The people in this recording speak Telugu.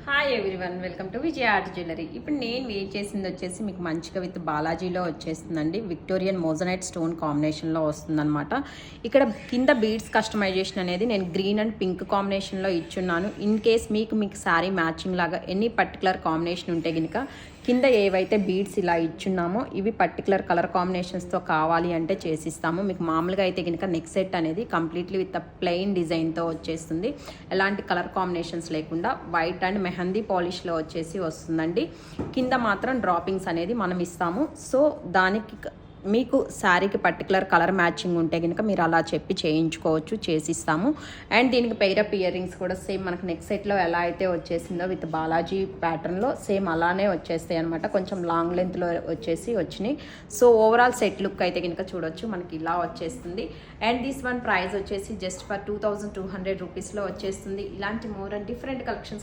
Hi everyone, welcome to Vijaya art jewellery. ఇప్పుడు నేను వేర్ చేసింది వచ్చేసి మీకు మంచిగా విత్ బాలాజీలో వచ్చేస్తుందండి. విక్టోరియన్ మోజనైట్ స్టోన్ కాంబినేషన్లో వస్తుందన్నమాట. ఇక్కడ కింద బీడ్స్ కస్టమైజేషన్ అనేది నేను గ్రీన్ అండ్ పింక్ కాంబినేషన్లో ఇచ్చున్నాను. ఇన్ కేస్ మీకు శారీ మ్యాచింగ్ లాగా ఎనీ పర్టికులర్ కాంబినేషన్ ఉంటే కనుక కింద ఏవైతే బీడ్స్ ఇలా ఇచ్చున్నామో ఇవి పర్టికులర్ కలర్ కాంబినేషన్స్తో కావాలి అంటే చేసిస్తాము. మీకు మామూలుగా అయితే కనుక నెక్ సెట్ అనేది కంప్లీట్లీ విత్ ప్లెయిన్ డిజైన్తో వచ్చేస్తుంది. ఎలాంటి కలర్ కాంబినేషన్స్ లేకుండా వైట్ అండ్ మెహందీ పాలిష్లో వచ్చేసి వస్తుందండి. కింద మాత్రం డ్రాపింగ్స్ అనేది మనం ఇస్తాము. సో దానికి మీకు శారీకి పర్టికులర్ కలర్ మ్యాచింగ్ ఉంటే కనుక మీరు అలా చెప్పి చేయించుకోవచ్చు, చేసిస్తాము. అండ్ దీనికి పెయిరప్ ఇయర్ రింగ్స్ కూడా సేమ్ మనకు నెక్ సెట్లో ఎలా అయితే వచ్చేసిందో విత్ బాలాజీ ప్యాటర్న్లో సేమ్ అలానే వచ్చేస్తాయి అనమాట. కొంచెం లాంగ్ లెంత్లో వచ్చినాయి. సో ఓవరాల్ సెట్ లుక్ అయితే కనుక చూడొచ్చు మనకి ఇలా వచ్చేస్తుంది. అండ్ దిస్ వన్ ప్రైస్ వచ్చేసి జస్ట్ ఫర్ 2200 రూపీస్లో వచ్చేస్తుంది. ఇలాంటి మోర్ అండ్ డిఫరెంట్ కలెక్షన్స్